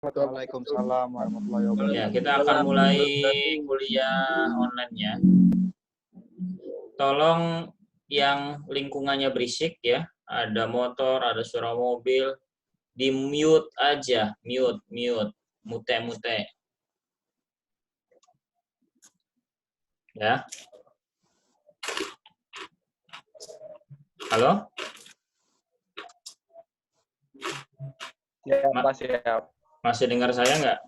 Waalaikumsalam warahmatullahi wabarakatuh. Ya, kita akan mulai kuliah online-nya. Tolong yang lingkungannya berisik ya, ada motor, ada suara mobil, di mute aja, mute. Ya. Halo? Ya, Pak, siap. Masih dengar saya nggak?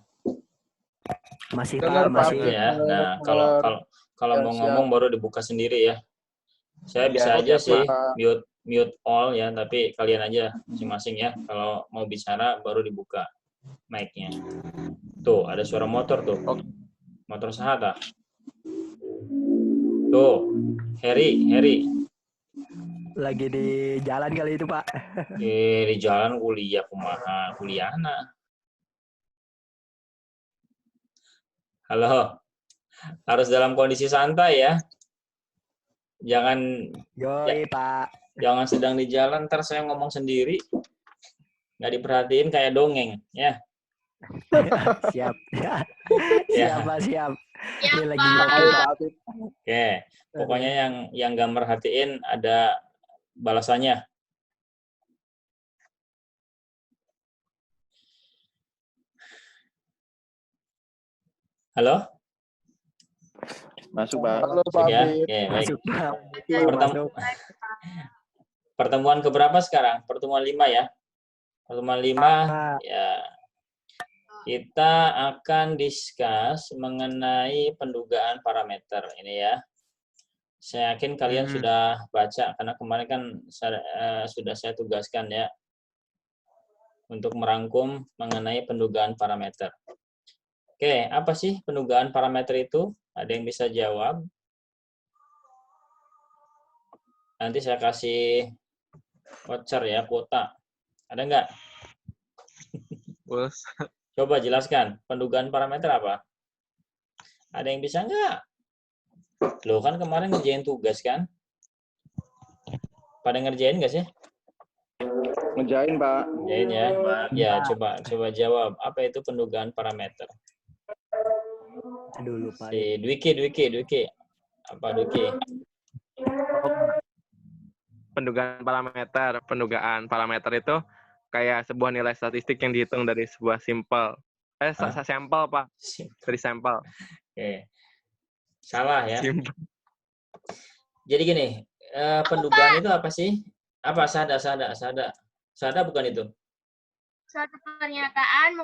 Masih Dengar, Pak, masih. Ya. Nah, kalau mau ngomong baru dibuka sendiri ya. Saya bisa aja sih mute all ya, tapi kalian aja masing-masing ya. Kalau mau bicara baru dibuka mic-nya. Tuh, ada suara motor tuh. Motor Sahata. Tuh, Harry. Lagi di jalan kali itu, Pak. Di jalan kuliahna. Halo. Harus dalam kondisi santai ya. Jangan Pak. Jangan sedang di jalan, ntar saya ngomong sendiri. Nggak diperhatiin kayak dongeng, ya. Siap. Ya. Siap, Pak, siap. Ini lagi Oke. Pokoknya yang nggak merhatiin ada balasannya. Halo? Masuk, Pak. Halo, Pak. Ya, oke, baik. Pertemuan keberapa sekarang? Pertemuan 5 ya? Pertemuan 5 ya. Kita akan discuss mengenai pendugaan parameter ini ya. Saya yakin kalian sudah baca karena kemarin kan sudah saya tugaskan ya untuk merangkum mengenai pendugaan parameter. Oke, apa sih pendugaan parameter itu? Ada yang bisa jawab? Nanti saya kasih voucher ya, kuota. Ada nggak? Bos. Coba jelaskan, pendugaan parameter apa? Ada yang bisa nggak? Loh, kan kemarin ngerjain tugas kan? Pada ngerjain nggak sih? Ngerjain, Pak. Ngerjain ya? Ya, coba jawab. Apa itu pendugaan parameter? Aduh, lupa. Si Dwiki. Apa Dwiki? Pendugaan parameter itu kayak sebuah nilai statistik yang dihitung dari sebuah sampel, Pak. Dari sampel. Oke. Salah ya. Simple. Jadi gini, pendugaan itu apa sih? Apa sada bukan itu? Suatu pernyataan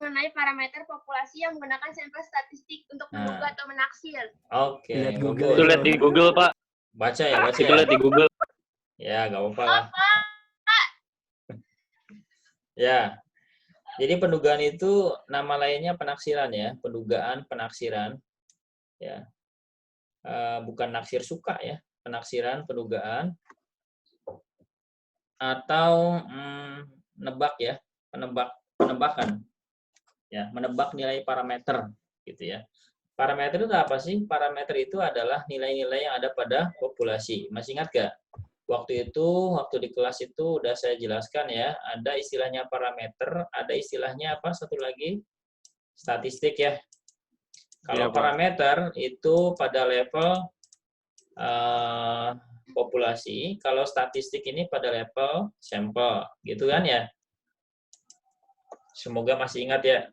mengenai parameter populasi yang menggunakan sampel statistik untuk menduga atau menaksir. Oke. Itu lihat di Google, Pak. Baca ya. Itu lihat di Google. Ya, nggak apa-apa lah. Ya. Jadi pendugaan itu nama lainnya penaksiran ya, pendugaan penaksiran. Ya. Bukan naksir suka ya, penaksiran, pendugaan. Atau nebak ya, penebakan. Ya, menebak nilai parameter gitu ya. Parameter itu apa sih? Parameter itu adalah nilai-nilai yang ada pada populasi. Masih ingat gak? Waktu di kelas itu udah saya jelaskan ya, ada istilahnya parameter, ada istilahnya apa? Satu lagi, statistik ya. Kalau parameter itu pada level populasi, kalau statistik ini pada level sampel, gitu kan ya? Semoga masih ingat ya.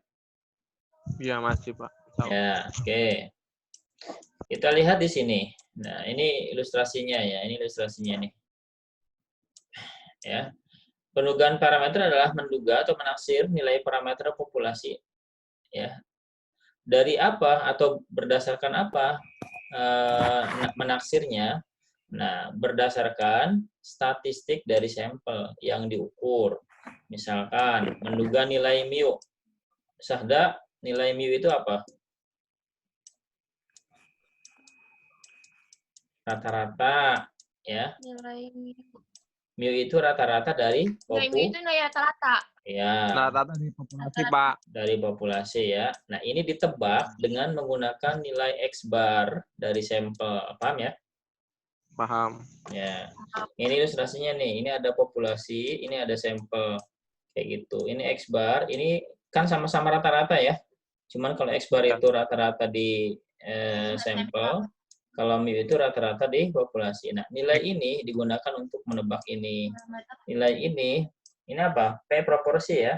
Iya, masih, Pak. Ya, oke. Kita lihat di sini. Nah, ini ilustrasinya ya. Ini ilustrasinya nih. Ya. Pendugaan parameter adalah menduga atau menaksir nilai parameter populasi. Ya. Dari apa atau berdasarkan apa menaksirnya? Nah, berdasarkan statistik dari sampel yang diukur. Misalkan menduga nilai mu. Sahda, nilai mu itu apa? Rata-rata ya. Nilai Mu itu rata-rata dari itu nilai rata-rata. Ya. Rata-rata dari populasi, Pak. Dari populasi ya. Nah, ini ditebak dengan menggunakan nilai X bar dari sampel. Paham ya? Paham. Ya. Ini ilustrasinya nih. Ini ada populasi, ini ada sampel kayak gitu. Ini X bar, ini kan sama-sama rata-rata ya. Cuman kalau X bar Ya. itu rata-rata di sampel, kalau mu itu rata-rata di populasi. Nah, nilai ini digunakan untuk menebak ini. Nilai ini apa? P proporsi ya.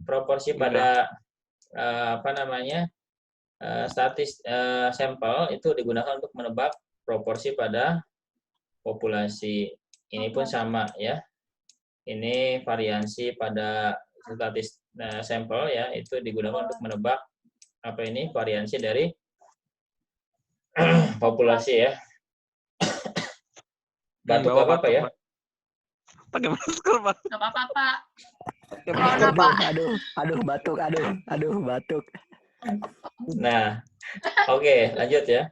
Proporsi pada apa namanya? Sampel itu digunakan untuk menebak proporsi pada populasi. Ini pun sama ya. Ini variansi pada sampel ya, itu digunakan untuk menebak apa ini variansi dari populasi ya. Batuk apa ya? Pakai masker, Pak. Nggak apa-apa, Pak. Pakai Corona, masker. Pak. Aduh batuk, aduh batuk. Nah, oke, lanjut ya.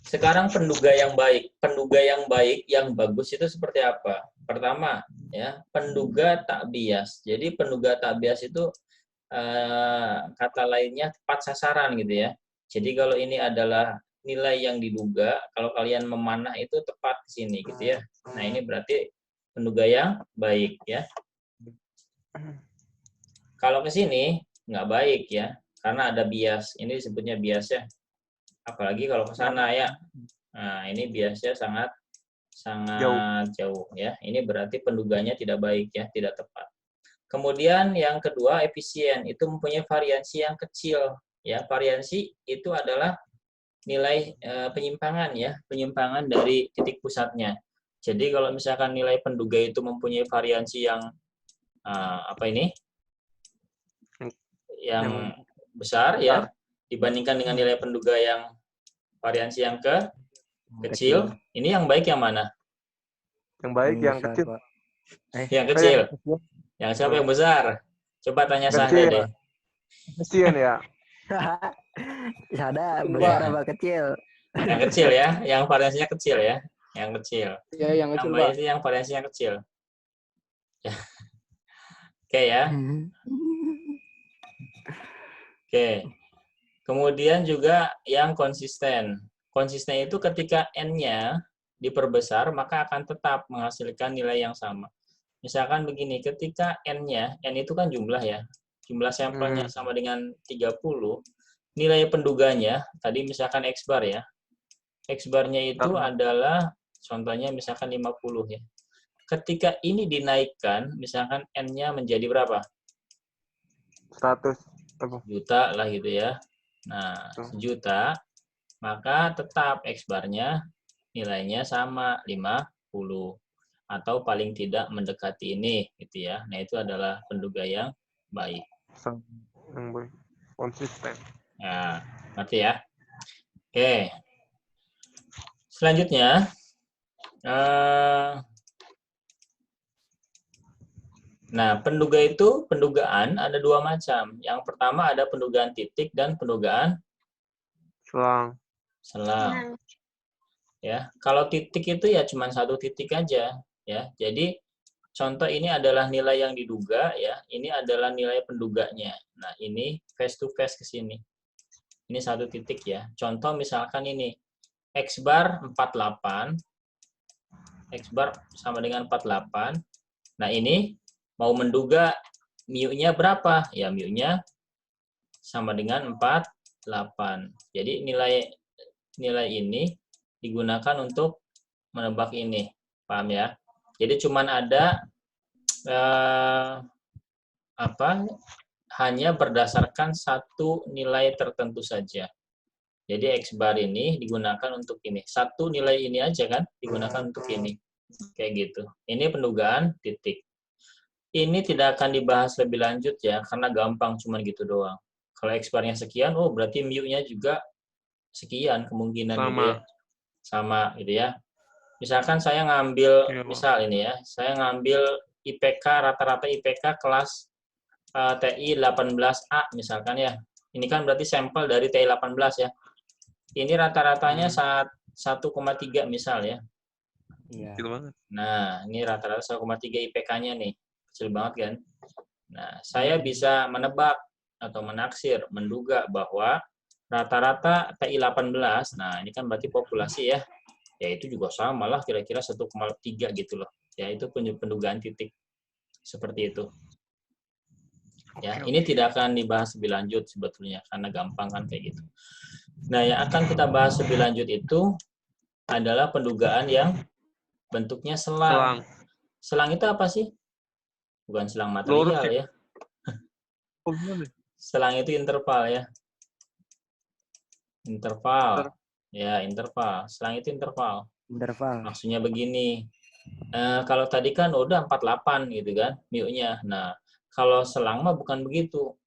Sekarang penduga yang baik. Penduga yang baik, yang bagus itu seperti apa? Pertama, ya, penduga tak bias. Jadi penduga tak bias itu kata lainnya tepat sasaran gitu ya. Jadi kalau ini adalah nilai yang diduga, kalau kalian memanah itu tepat ke sini gitu ya. Nah, ini berarti penduga yang baik ya. Kalau ke sini nggak baik ya, karena ada bias. Ini disebutnya bias ya. Apalagi kalau ke sana ya. Nah, ini biasnya sangat jauh ya. Ini berarti penduganya tidak baik ya, tidak tepat. Kemudian yang kedua, efisien. Itu mempunyai variansi yang kecil ya. Variansi itu adalah nilai penyimpangan ya, penyimpangan dari titik pusatnya. Jadi kalau misalkan nilai penduga itu mempunyai variansi yang apa ini? Yang besar ya, dibandingkan dengan nilai penduga yang variansi yang kecil, ini yang baik yang mana? Yang baik yang besar, kecil. Pak. Yang kecil. Yang siapa yang besar? Coba tanya Sahda deh. Kecil ya. Sada besar apa kecil? Yang kecil ya, yang variasinya kecil ya. Yang kecil. Iya, yang kecil, Yang baik Pak. itu yang variasinya kecil. Ya. Oke ya. Oke. Kemudian juga yang konsisten. Konsisten itu ketika N-nya diperbesar, maka akan tetap menghasilkan nilai yang sama. Misalkan begini, ketika N-nya, N itu kan jumlah ya, jumlah sampelnya sama dengan 30, nilai penduganya, tadi misalkan X bar ya, X barnya itu adalah, contohnya misalkan 50 ya. Ketika ini dinaikkan, misalkan N-nya menjadi berapa? 100. Juta lah gitu ya. Nah, 1 juta, maka tetap X barnya nilainya sama 50 atau paling tidak mendekati ini gitu ya. Nah, itu adalah penduga yang baik. Yang baik. Konsisten. Nah, ngerti ya? Oke. Selanjutnya nah, pendugaan ada dua macam. Yang pertama ada pendugaan titik dan pendugaan selang. Ya, kalau titik itu ya cuma satu titik aja ya. Jadi contoh ini adalah nilai yang diduga ya. Ini adalah nilai penduganya. Nah, ini face to face ke sini. Ini satu titik ya. Contoh misalkan ini X bar 48. X bar sama dengan 48. Nah, ini mau menduga mu-nya berapa? Ya, mu-nya sama dengan 48. Jadi nilai ini digunakan untuk menebak ini. Paham ya? Jadi cuman ada hanya berdasarkan satu nilai tertentu saja. Jadi X bar ini digunakan untuk ini. Satu nilai ini aja kan digunakan untuk ini. Kayak gitu. Ini pendugaan titik. Ini tidak akan dibahas lebih lanjut ya, karena gampang cuman gitu doang. Kalau X bar-nya sekian, oh berarti mu-nya juga sekian kemungkinan gitu ya. Sama gitu ya. Misalkan saya ngambil, misal ini ya, saya ngambil IPK, rata-rata IPK kelas TI 18A misalkan ya. Ini kan berarti sampel dari TI 18 ya. Ini rata-ratanya 1,3 misal ya. Iya. Nah, ini rata-rata 1,3 IPK-nya nih. Kecil banget kan. Nah, saya bisa menebak atau menaksir, menduga bahwa rata-rata TI 18, nah ini kan berarti populasi ya. Ya itu juga sama lah kira-kira 1,3 gitu loh. Ya itu pendugaan titik. Seperti itu. Ya, ini tidak akan dibahas lebih lanjut sebetulnya karena gampang kan kayak gitu. Nah, yang akan kita bahas lebih lanjut itu adalah pendugaan yang bentuknya selang. Selang itu apa sih? Bukan selang material ya. Selang itu interval ya. Interval. Ya, interval. Selang itu interval. Interval. Maksudnya begini. Kalau tadi kan udah 48 gitu kan, mu-nya. Nah, kalau selang mah bukan begitu.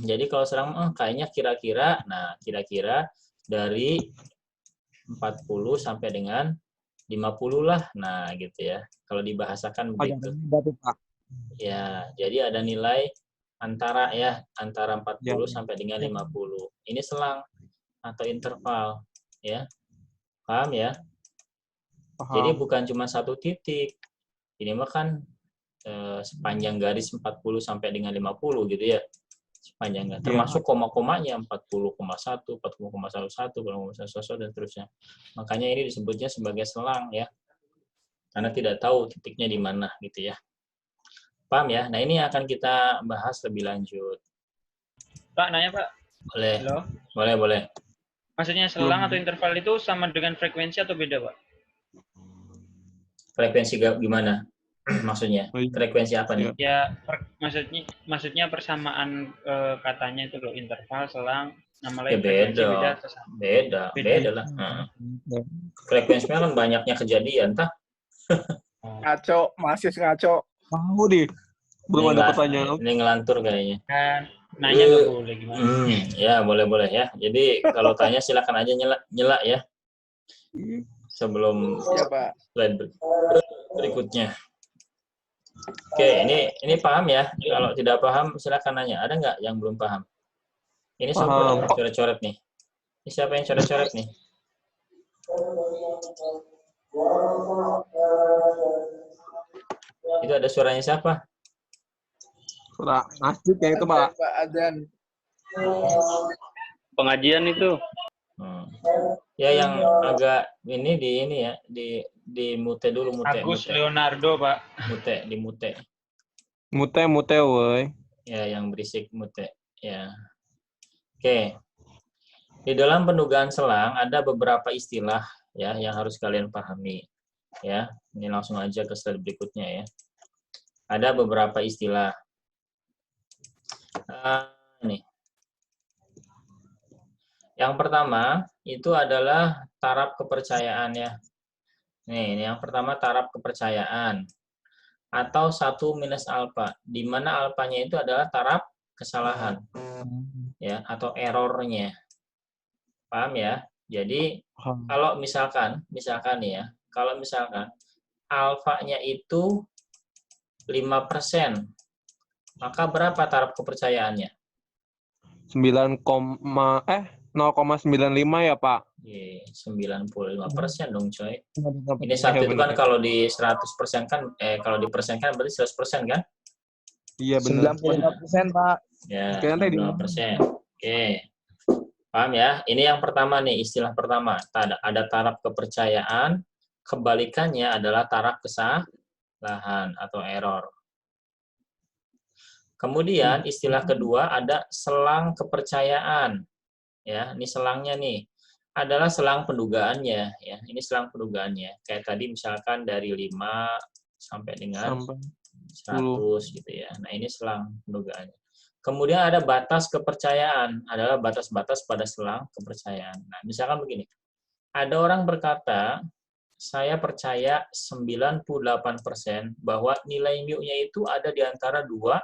Jadi kalau selang kayaknya kira-kira dari 40 sampai dengan 50 lah. Nah, gitu ya. Kalau dibahasakan begitu. Ya, jadi ada nilai antara 40 sampai dengan 50. Ini selang atau interval, ya. Paham ya? Jadi bukan cuma satu titik. Ini mah kan sepanjang garis 40 sampai dengan 50 gitu ya. Sepanjangnya. Termasuk koma-komanya 40,1, 40,11, 40,11 dan seterusnya. Makanya ini disebutnya sebagai selang ya. Karena tidak tahu titiknya di mana gitu ya. Paham ya? Nah, ini akan kita bahas lebih lanjut. Pak, nanya Pak. Boleh. Halo? Boleh. Maksudnya selang atau interval itu sama dengan frekuensi atau beda, Pak? Frekuensi gimana? Maksudnya? Frekuensi apa nih? Ya, maksudnya persamaan katanya itu loh, interval, selang, nama lain frekuensi beda atau sama? Beda lah. Frekuensinya kan banyaknya kejadian, tah? Ngaco, masih ngaco. Mau deh. Belum ada pertanyaan. Ini ngelantur kayaknya. Kan nanya nggak boleh gimana? Ya, boleh ya. Jadi kalau tanya silakan aja nyela ya. Sebelum slide berikutnya. Oke, ini paham ya. Kalau tidak paham silakan nanya. Ada nggak yang belum paham? Ini siapa yang coret-coret nih? Ini siapa yang coret-coret nih? Itu ada suaranya siapa? Suara masjid kayak itu, Pak. Pak Adan. Pengajian itu. Ya yang agak ini ya di mute dulu Agus Leonardo, Pak. Di mute. Mute woi. Ya, yang berisik mute. Ya. Oke. Di dalam pendugaan selang ada beberapa istilah ya yang harus kalian pahami. Ya, ini langsung aja ke slide berikutnya ya. Ada beberapa istilah. Nih. Yang pertama itu adalah taraf kepercayaan ya. Nih, ini yang pertama taraf kepercayaan atau 1 minus alfa, di mana alfanya itu adalah taraf kesalahan ya atau errornya. Paham ya? Jadi kalau misalkan nih ya, kalau misalkan alfanya itu 5%, maka berapa taraf kepercayaannya? 0,95 ya, Pak? 95% dong, coy. Ini satu itu kan kalau di 100% kan, kalau dipersenkan berarti 100% kan? Iya, benar. 95%, Pak. Ya, 95%. Oke. Paham ya? Ini yang pertama nih, istilah pertama. Ada taraf kepercayaan, kebalikannya adalah taraf kesalahan atau error. Kemudian istilah kedua ada selang kepercayaan. Ya, ini selangnya nih. Adalah selang pendugaannya ya. Ini selang pendugaannya. Kayak tadi misalkan dari 5 sampai dengan 100 gitu ya. Nah, ini selang pendugaannya. Kemudian ada batas kepercayaan, adalah batas-batas pada selang kepercayaan. Nah, misalkan begini. Ada orang berkata, saya percaya 98% bahwa nilai mu-nya itu ada di antara 2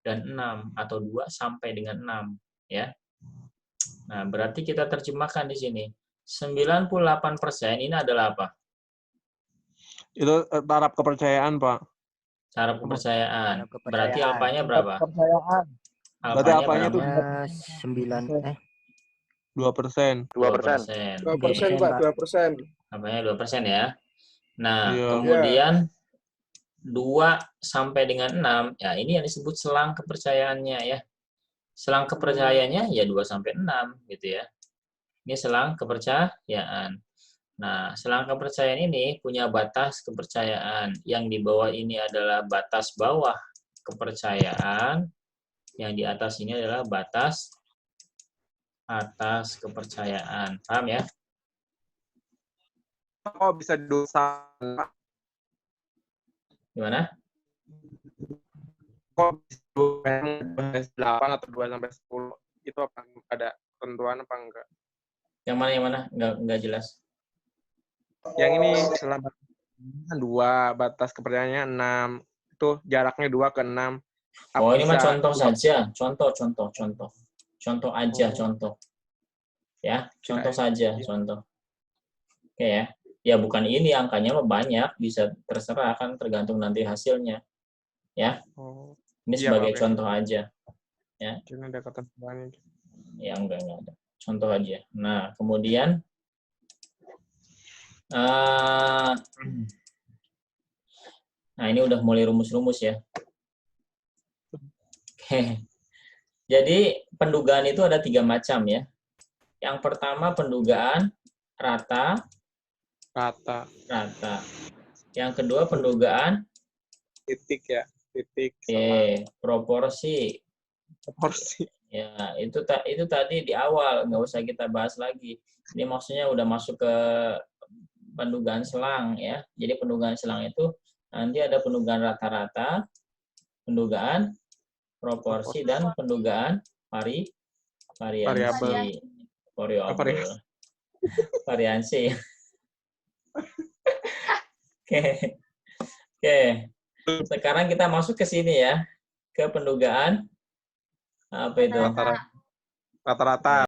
dan 6 atau 2 sampai dengan 6 ya. Nah, berarti kita terjemahkan di sini. 98% ini adalah apa? Itu taraf kepercayaan, Pak. Taraf kepercayaan. Berarti alfanya berapa? Kepercayaan. Berarti alfanya itu 2%. 2%, Pak, 2%. Alfanya 2% ya. Nah, kemudian 2 sampai dengan 6, ya ini yang disebut selang kepercayaannya ya. Selang kepercayaannya ya 2 sampai 6 gitu ya. Ini selang kepercayaan. Nah, selang kepercayaan ini punya batas kepercayaan. Yang di bawah ini adalah batas bawah kepercayaan. Yang di atas ini adalah batas atas kepercayaan. Paham ya? Oh, bisa dosa. Gimana? Kok bisa 2/8 atau 2/10? Itu apa ada ketentuan apa enggak? Yang mana? Nggak jelas. Yang ini selama 2, batas kepercayaannya 6. Itu jaraknya 2 ke 6. Oh, ini mah Bisa contoh saja. Contoh aja, Oh. contoh. Ya, contoh Kirain. saja, contoh. Oke ya. Ya bukan ini angkanya mah banyak, bisa terserah kan tergantung nanti hasilnya. Ya. Oh. Ini Iya, sebagai Pak, oke. contoh aja. Ini ada ketentuannya. Ya enggak ada. Contoh aja. Nah, kemudian nah ini udah mulai rumus-rumus ya. Oke. Jadi pendugaan itu ada 3 macam ya. Yang pertama pendugaan rata. Yang kedua pendugaan Titik ya. Titik. proporsi. Ya, itu tadi di awal, nggak usah kita bahas lagi. Ini maksudnya udah masuk ke pendugaan selang ya. Jadi pendugaan selang itu nanti ada pendugaan rata-rata, pendugaan proporsi dan pendugaan variansi. Variansi. Oke. Sekarang kita masuk ke sini ya, ke pendugaan apa itu? Rata-rata.